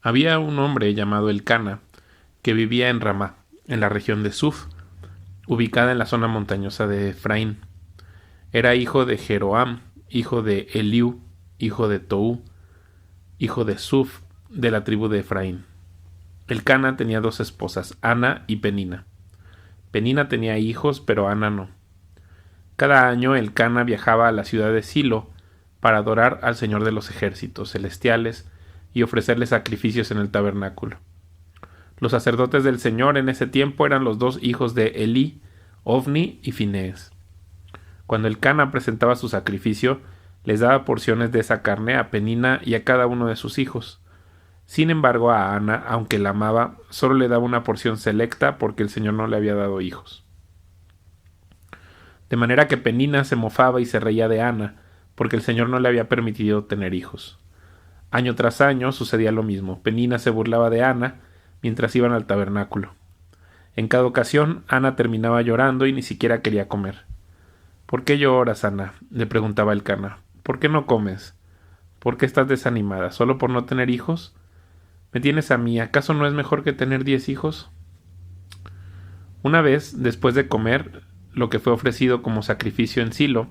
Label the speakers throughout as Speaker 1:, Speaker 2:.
Speaker 1: Había un hombre llamado Elcana, que vivía en Ramá, en la región de Suf, ubicada en la zona montañosa de Efraín. Era hijo de Jeroam, hijo de Eliú, hijo de Tou, hijo de Suf, de la tribu de Efraín. Elcana tenía dos esposas, Ana y Penina. Penina tenía hijos, pero Ana no. Cada año Elcana viajaba a la ciudad de Silo para adorar al Señor de los ejércitos celestiales y ofrecerle sacrificios en el tabernáculo. Los sacerdotes del Señor en ese tiempo eran los dos hijos de Elí, Ofni y Finees. Cuando Elcana presentaba su sacrificio, les daba porciones de esa carne a Penina y a cada uno de sus hijos. Sin embargo, a Ana, aunque la amaba, solo le daba una porción selecta porque el Señor no le había dado hijos. De manera que Penina se mofaba y se reía de Ana, porque el Señor no le había permitido tener hijos. Año tras año sucedía lo mismo. Penina se burlaba de Ana mientras iban al tabernáculo. En cada ocasión, Ana terminaba llorando y ni siquiera quería comer. ¿Por qué lloras, Ana?, le preguntaba Elcana. ¿Por qué no comes? ¿Por qué estás desanimada? ¿Solo por no tener hijos? ¿Me tienes a mí? ¿Acaso no es mejor que tener 10 hijos? Una vez, después de comer lo que fue ofrecido como sacrificio en Silo,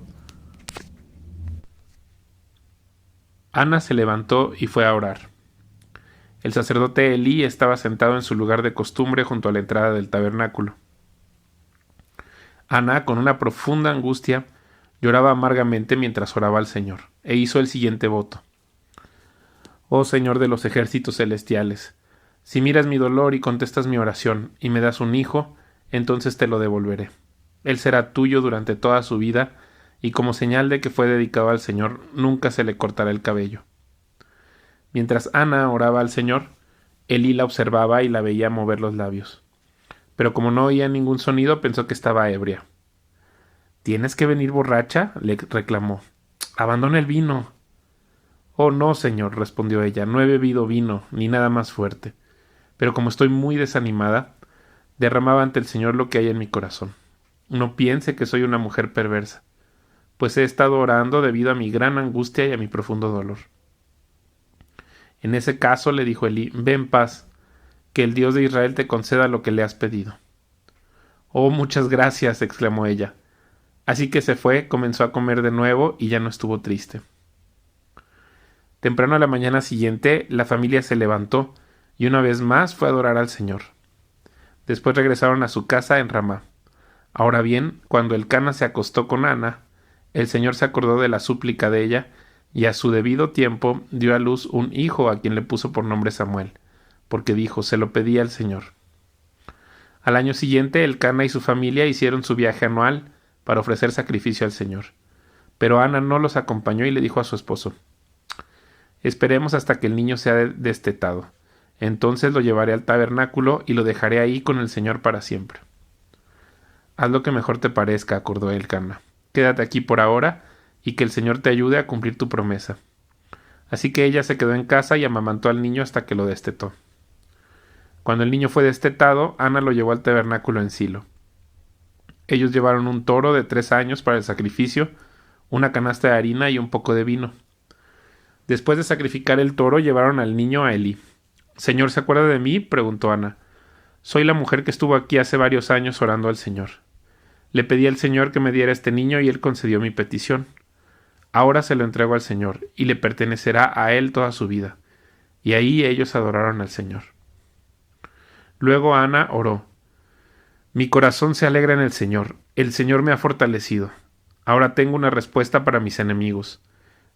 Speaker 1: Ana se levantó y fue a orar. El sacerdote Elí estaba sentado en su lugar de costumbre junto a la entrada del tabernáculo. Ana, con una profunda angustia, lloraba amargamente mientras oraba al Señor, e hizo el siguiente voto. Oh Señor de los ejércitos celestiales, si miras mi dolor y contestas mi oración, y me das un hijo, entonces te lo devolveré. Él será tuyo durante toda su vida, y como señal de que fue dedicado al Señor, nunca se le cortará el cabello. Mientras Ana oraba al Señor, Elí la observaba y la veía mover los labios. Pero como no oía ningún sonido, pensó que estaba ebria. ¿Tienes que venir borracha?, le reclamó. Abandona el vino. Oh, no, señor, respondió ella, no he bebido vino, ni nada más fuerte. Pero como estoy muy desanimada, derramaba ante el Señor lo que hay en mi corazón. No piense que soy una mujer perversa, pues he estado orando debido a mi gran angustia y a mi profundo dolor. En ese caso, le dijo Elí, ve en paz, que el Dios de Israel te conceda lo que le has pedido. Oh, muchas gracias, exclamó ella. Así que se fue, comenzó a comer de nuevo y ya no estuvo triste. Temprano a la mañana siguiente, la familia se levantó y una vez más fue a adorar al Señor. Después regresaron a su casa en Ramá. Ahora bien, cuando Elcana se acostó con Ana, el Señor se acordó de la súplica de ella y a su debido tiempo dio a luz un hijo a quien le puso por nombre Samuel, porque dijo, se lo pedí al Señor. Al año siguiente, Elcana y su familia hicieron su viaje anual para ofrecer sacrificio al Señor. Pero Ana no los acompañó y le dijo a su esposo, esperemos hasta que el niño sea destetado. Entonces lo llevaré al tabernáculo y lo dejaré ahí con el Señor para siempre. Haz lo que mejor te parezca, acordó Elcana. Quédate aquí por ahora y que el Señor te ayude a cumplir tu promesa. Así que ella se quedó en casa y amamantó al niño hasta que lo destetó. Cuando el niño fue destetado, Ana lo llevó al tabernáculo en Silo. Ellos llevaron un toro de 3 años para el sacrificio, una canasta de harina y un poco de vino. Después de sacrificar el toro, llevaron al niño a Elí. ¿Señor se acuerda de mí?, preguntó Ana. Soy la mujer que estuvo aquí hace varios años orando al Señor. Le pedí al Señor que me diera este niño y él concedió mi petición. Ahora se lo entrego al Señor y le pertenecerá a él toda su vida. Y ahí ellos adoraron al Señor. Luego Ana oró. Mi corazón se alegra en el Señor me ha fortalecido. Ahora tengo una respuesta para mis enemigos.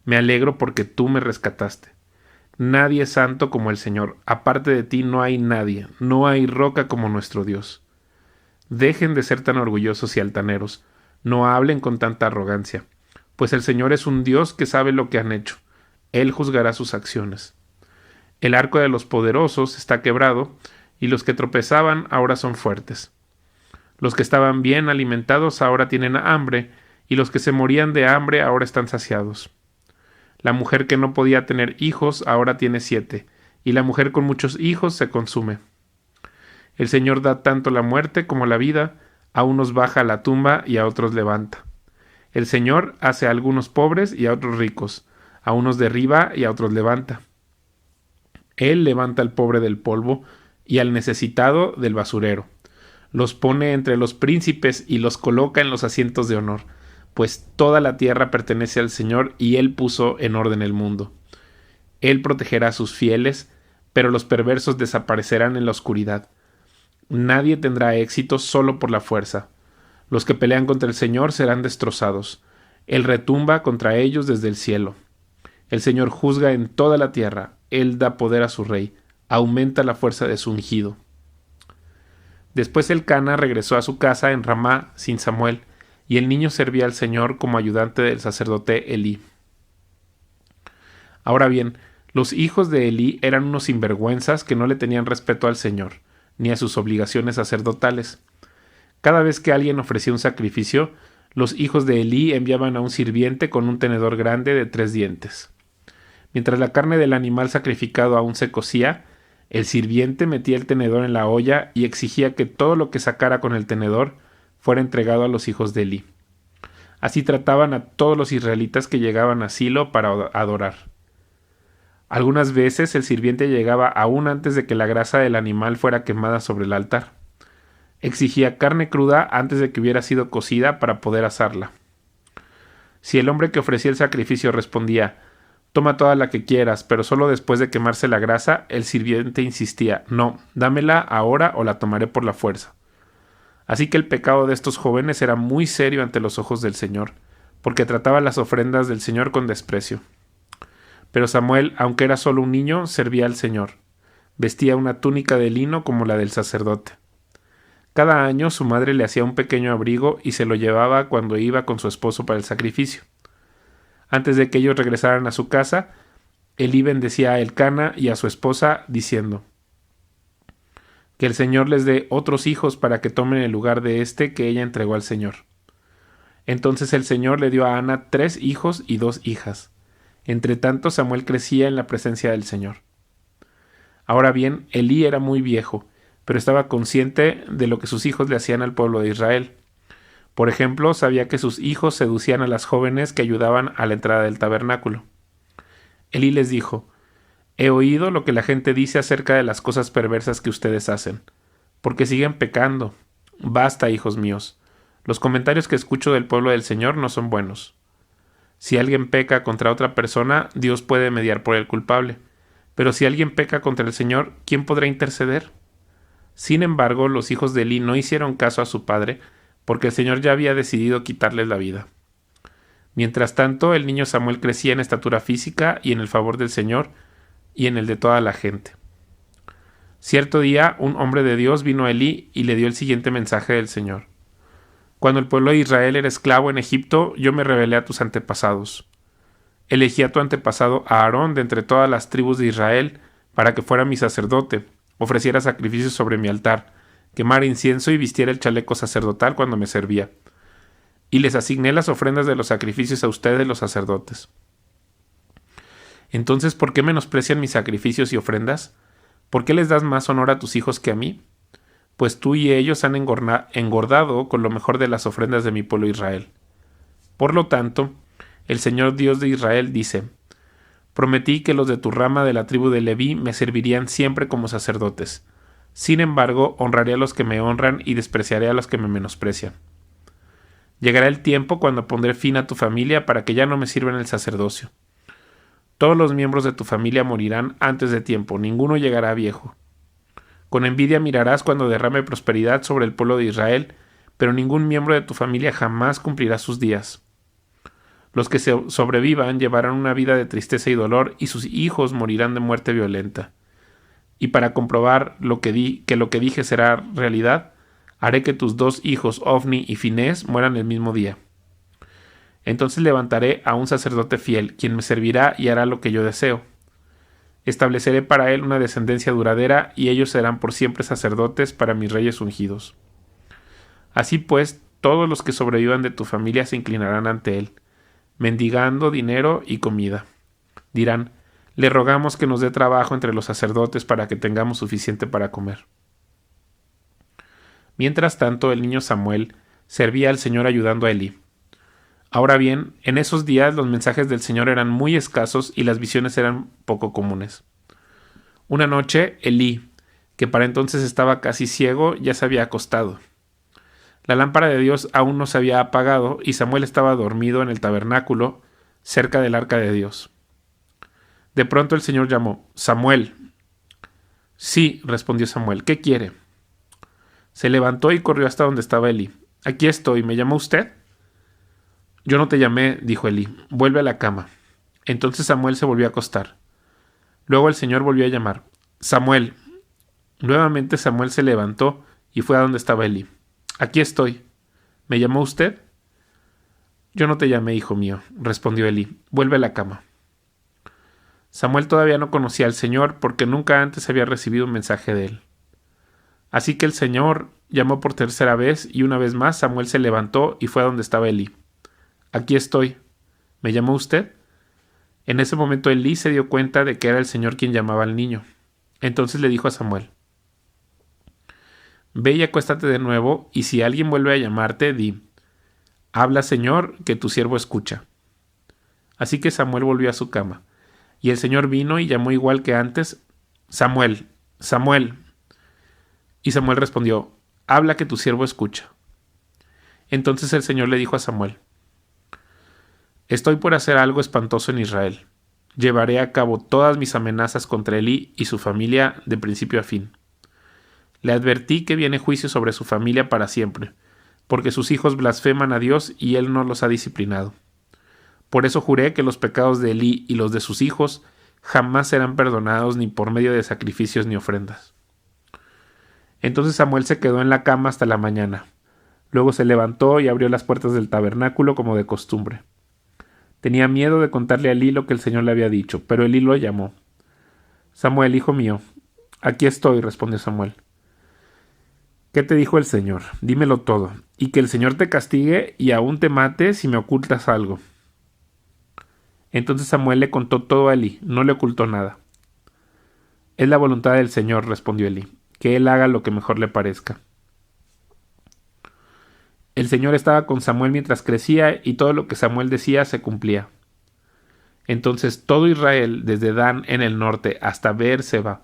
Speaker 1: Me alegro porque tú me rescataste. Nadie es santo como el Señor. Aparte de ti no hay nadie, no hay roca como nuestro Dios. Dejen de ser tan orgullosos y altaneros. No hablen con tanta arrogancia, pues el Señor es un Dios que sabe lo que han hecho. Él juzgará sus acciones. El arco de los poderosos está quebrado, y los que tropezaban ahora son fuertes. Los que estaban bien alimentados ahora tienen hambre, y los que se morían de hambre ahora están saciados. La mujer que no podía tener hijos ahora tiene 7, y la mujer con muchos hijos se consume. El Señor da tanto la muerte como la vida, a unos baja a la tumba y a otros levanta. El Señor hace a algunos pobres y a otros ricos, a unos derriba y a otros levanta. Él levanta al pobre del polvo y al necesitado del basurero. Los pone entre los príncipes y los coloca en los asientos de honor, pues toda la tierra pertenece al Señor y Él puso en orden el mundo. Él protegerá a sus fieles, pero los perversos desaparecerán en la oscuridad. Nadie tendrá éxito solo por la fuerza. Los que pelean contra el Señor serán destrozados. Él retumba contra ellos desde el cielo. El Señor juzga en toda la tierra. Él da poder a su rey. Aumenta la fuerza de su ungido. Después Elcana regresó a su casa en Ramá sin Samuel, y el niño servía al Señor como ayudante del sacerdote Elí. Ahora bien, los hijos de Elí eran unos sinvergüenzas que no le tenían respeto al Señor, ni a sus obligaciones sacerdotales. Cada vez que alguien ofrecía un sacrificio, los hijos de Elí enviaban a un sirviente con un tenedor grande de 3 dientes. Mientras la carne del animal sacrificado aún se cocía, el sirviente metía el tenedor en la olla y exigía que todo lo que sacara con el tenedor fuera entregado a los hijos de Elí. Así trataban a todos los israelitas que llegaban a Silo para adorar. Algunas veces el sirviente llegaba aún antes de que la grasa del animal fuera quemada sobre el altar. Exigía carne cruda antes de que hubiera sido cocida para poder asarla. Si el hombre que ofrecía el sacrificio respondía: «Toma toda la que quieras, pero solo después de quemarse la grasa», el sirviente insistía: «No, dámela ahora o la tomaré por la fuerza». Así que el pecado de estos jóvenes era muy serio ante los ojos del Señor, porque trataba las ofrendas del Señor con desprecio. Pero Samuel, aunque era solo un niño, servía al Señor. Vestía una túnica de lino como la del sacerdote. Cada año su madre le hacía un pequeño abrigo y se lo llevaba cuando iba con su esposo para el sacrificio. Antes de que ellos regresaran a su casa, Elí bendecía a Elcana y a su esposa, diciendo: «Que el Señor les dé otros hijos para que tomen el lugar de este que ella entregó al Señor». Entonces el Señor le dio a Ana 3 hijos y 2 hijas. Entre tanto, Samuel crecía en la presencia del Señor. Ahora bien, Elí era muy viejo, pero estaba consciente de lo que sus hijos le hacían al pueblo de Israel. Por ejemplo, sabía que sus hijos seducían a las jóvenes que ayudaban a la entrada del tabernáculo. Elí les dijo: «He oído lo que la gente dice acerca de las cosas perversas que ustedes hacen, porque siguen pecando. Basta, hijos míos. Los comentarios que escucho del pueblo del Señor no son buenos. Si alguien peca contra otra persona, Dios puede mediar por el culpable. Pero si alguien peca contra el Señor, ¿quién podrá interceder?». Sin embargo, los hijos de Elí no hicieron caso a su padre, porque el Señor ya había decidido quitarles la vida. Mientras tanto, el niño Samuel crecía en estatura física y en el favor del Señor y en el de toda la gente. Cierto día, un hombre de Dios vino a Elí y le dio el siguiente mensaje del Señor: «Cuando el pueblo de Israel era esclavo en Egipto, yo me rebelé a tus antepasados. Elegí a tu antepasado a Aarón de entre todas las tribus de Israel para que fuera mi sacerdote, ofreciera sacrificios sobre mi altar, quemara incienso y vistiera el chaleco sacerdotal cuando me servía. Y les asigné las ofrendas de los sacrificios a ustedes, los sacerdotes. Entonces, ¿por qué menosprecian mis sacrificios y ofrendas? ¿Por qué les das más honor a tus hijos que a mí? Pues tú y ellos han engordado con lo mejor de las ofrendas de mi pueblo Israel. Por lo tanto, el Señor Dios de Israel dice: prometí que los de tu rama de la tribu de Leví me servirían siempre como sacerdotes. Sin embargo, honraré a los que me honran y despreciaré a los que me menosprecian. Llegará el tiempo cuando pondré fin a tu familia para que ya no me sirvan el sacerdocio. Todos los miembros de tu familia morirán antes de tiempo, ninguno llegará viejo. Con envidia mirarás cuando derrame prosperidad sobre el pueblo de Israel, pero ningún miembro de tu familia jamás cumplirá sus días. Los que sobrevivan llevarán una vida de tristeza y dolor, y sus hijos morirán de muerte violenta. Y para comprobar que lo que dije será realidad, haré que tus 2 hijos, Ofni y Finés, mueran el mismo día. Entonces levantaré a un sacerdote fiel, quien me servirá y hará lo que yo deseo. Estableceré para él una descendencia duradera, y ellos serán por siempre sacerdotes para mis reyes ungidos. Así pues, todos los que sobrevivan de tu familia se inclinarán ante él, mendigando dinero y comida. Dirán: le rogamos que nos dé trabajo entre los sacerdotes para que tengamos suficiente para comer. Mientras tanto, el niño Samuel servía al Señor ayudando a Elí. Ahora bien, en esos días los mensajes del Señor eran muy escasos y las visiones eran poco comunes. Una noche, Elí, que para entonces estaba casi ciego, ya se había acostado. La lámpara de Dios aún no se había apagado y Samuel estaba dormido en el tabernáculo, cerca del arca de Dios. De pronto el Señor llamó: «Samuel». «Sí», respondió Samuel, «¿qué quiere?». Se levantó y corrió hasta donde estaba Elí. «Aquí estoy, ¿me llamó usted?». «Yo no te llamé», dijo Elí, «vuelve a la cama». Entonces Samuel se volvió a acostar. Luego el Señor volvió a llamar: «Samuel». Nuevamente Samuel se levantó y fue a donde estaba Elí. «Aquí estoy. ¿Me llamó usted?». «Yo no te llamé, hijo mío», respondió Elí, «vuelve a la cama». Samuel todavía no conocía al Señor porque nunca antes había recibido un mensaje de él. Así que el Señor llamó por tercera vez y una vez más Samuel se levantó y fue a donde estaba Elí. «Aquí estoy. ¿Me llamó usted?». En ese momento Elí se dio cuenta de que era el Señor quien llamaba al niño. Entonces le dijo a Samuel: «Ve y acuéstate de nuevo, y si alguien vuelve a llamarte, di: Habla, Señor, que tu siervo escucha». Así que Samuel volvió a su cama, y el Señor vino y llamó igual que antes: «Samuel, Samuel». Y Samuel respondió: «Habla, que tu siervo escucha». Entonces el Señor le dijo a Samuel: «Estoy por hacer algo espantoso en Israel. Llevaré a cabo todas mis amenazas contra Elí y su familia de principio a fin. Le advertí que viene juicio sobre su familia para siempre, porque sus hijos blasfeman a Dios y él no los ha disciplinado. Por eso juré que los pecados de Elí y los de sus hijos jamás serán perdonados ni por medio de sacrificios ni ofrendas». Entonces Samuel se quedó en la cama hasta la mañana. Luego se levantó y abrió las puertas del tabernáculo como de costumbre. Tenía miedo de contarle a Elí lo que el Señor le había dicho, pero Elí lo llamó. «Samuel, hijo mío». «Aquí estoy», respondió Samuel. «¿Qué te dijo el Señor? Dímelo todo, y que el Señor te castigue y aún te mate si me ocultas algo». Entonces Samuel le contó todo a Elí, no le ocultó nada. «Es la voluntad del Señor», respondió Elí, «que él haga lo que mejor le parezca». El Señor estaba con Samuel mientras crecía y todo lo que Samuel decía se cumplía. Entonces todo Israel, desde Dan en el norte hasta Beer-seba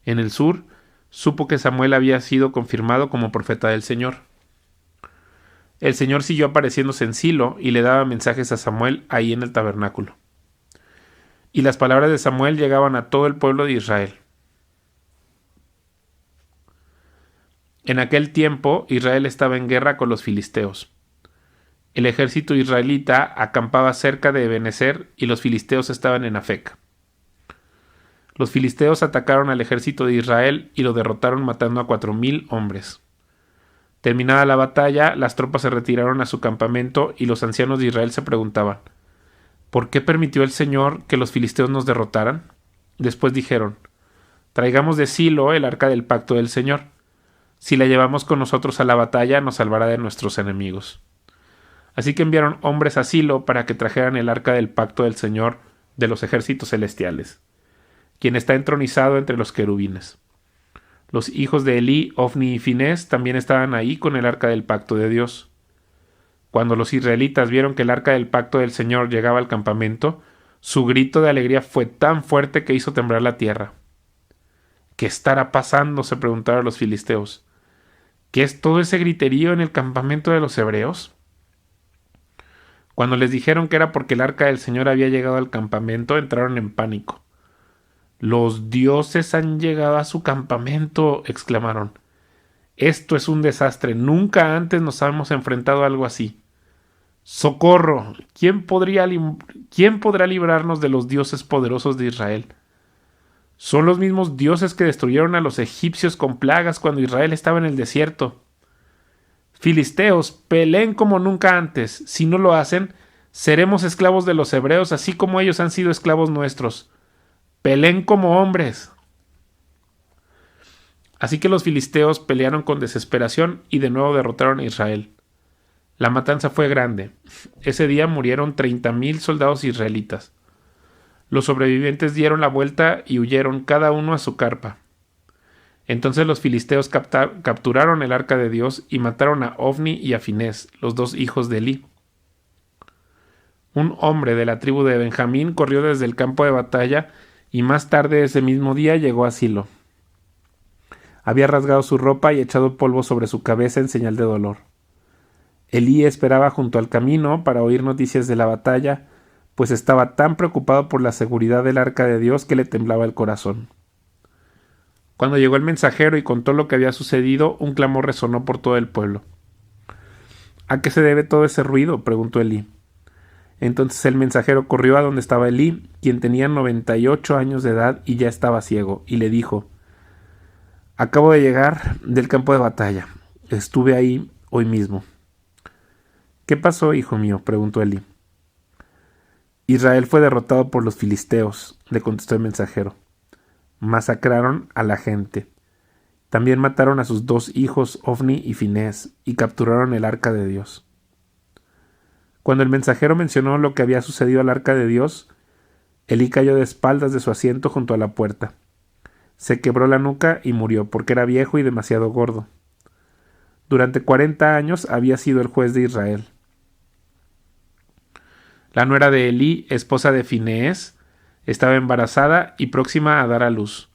Speaker 1: en el sur, supo que Samuel había sido confirmado como profeta del Señor. El Señor siguió apareciéndose en Silo y le daba mensajes a Samuel ahí en el tabernáculo. Y las palabras de Samuel llegaban a todo el pueblo de Israel. En aquel tiempo Israel estaba en guerra con los filisteos. El ejército israelita acampaba cerca de Ebenezer y los filisteos estaban en Afec. Los filisteos atacaron al ejército de Israel y lo derrotaron matando a 4,000 hombres. Terminada la batalla, las tropas se retiraron a su campamento y los ancianos de Israel se preguntaban: ¿por qué permitió el Señor que los filisteos nos derrotaran? Después dijeron: traigamos de Silo el arca del pacto del Señor. Si la llevamos con nosotros a la batalla, nos salvará de nuestros enemigos. Así que enviaron hombres a Silo para que trajeran el arca del pacto del Señor de los ejércitos celestiales, quien está entronizado entre los querubines. Los hijos de Elí, Ofni y Finés también estaban ahí con el arca del pacto de Dios. Cuando los israelitas vieron que el arca del pacto del Señor llegaba al campamento, su grito de alegría fue tan fuerte que hizo temblar la tierra. ¿Qué estará pasando?, se preguntaron los filisteos. ¿Qué es todo ese griterío en el campamento de los hebreos? Cuando les dijeron que era porque el arca del Señor había llegado al campamento, entraron en pánico. «Los dioses han llegado a su campamento», exclamaron. «Esto es un desastre. Nunca antes nos hemos enfrentado a algo así. ¡Socorro! ¿Quién podrá librarnos de los dioses poderosos de Israel? Son los mismos dioses que destruyeron a los egipcios con plagas cuando Israel estaba en el desierto. Filisteos, peleen como nunca antes. Si no lo hacen, seremos esclavos de los hebreos, así como ellos han sido esclavos nuestros. Peleen como hombres». Así que los filisteos pelearon con desesperación y de nuevo derrotaron a Israel. La matanza fue grande. Ese día murieron 30,000 soldados israelitas. Los sobrevivientes dieron la vuelta y huyeron cada uno a su carpa. Entonces los filisteos capturaron el arca de Dios y mataron a Ofni y a Finés, los dos hijos de Elí. Un hombre de la tribu de Benjamín corrió desde el campo de batalla y más tarde ese mismo día llegó a Silo. Había rasgado su ropa y echado polvo sobre su cabeza en señal de dolor. Elí esperaba junto al camino para oír noticias de la batalla, pues estaba tan preocupado por la seguridad del arca de Dios que le temblaba el corazón. Cuando llegó el mensajero y contó lo que había sucedido, un clamor resonó por todo el pueblo. ¿A qué se debe todo ese ruido?, preguntó Elí. Entonces el mensajero corrió a donde estaba Elí, quien tenía 98 años de edad y ya estaba ciego, y le dijo: acabo de llegar del campo de batalla. Estuve ahí hoy mismo. ¿Qué pasó, hijo mío?, preguntó Elí. Israel fue derrotado por los filisteos, le contestó el mensajero. Masacraron a la gente. También mataron a sus 2 hijos, Ofni y Finés, y capturaron el arca de Dios. Cuando el mensajero mencionó lo que había sucedido al arca de Dios, Elí cayó de espaldas de su asiento junto a la puerta. Se quebró la nuca y murió, porque era viejo y demasiado gordo. Durante 40 años había sido el juez de Israel. La nuera de Elí, esposa de Finés, estaba embarazada y próxima a dar a luz.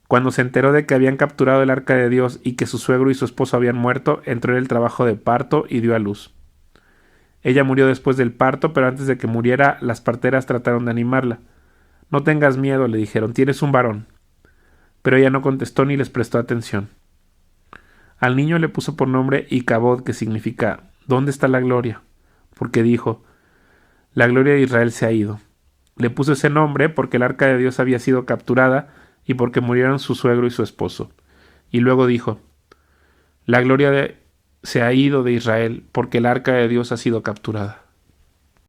Speaker 1: Cuando se enteró de que habían capturado el arca de Dios y que su suegro y su esposo habían muerto, entró en el trabajo de parto y dio a luz. Ella murió después del parto, pero antes de que muriera, las parteras trataron de animarla. No tengas miedo, le dijeron, tienes un varón. Pero ella no contestó ni les prestó atención. Al niño le puso por nombre Icabod, que significa ¿dónde está la gloria? Porque dijo: la gloria de Israel se ha ido. Le puso ese nombre porque el arca de Dios había sido capturada y porque murieron su suegro y su esposo. Y luego dijo: la gloria se ha ido de Israel porque el arca de Dios ha sido capturada.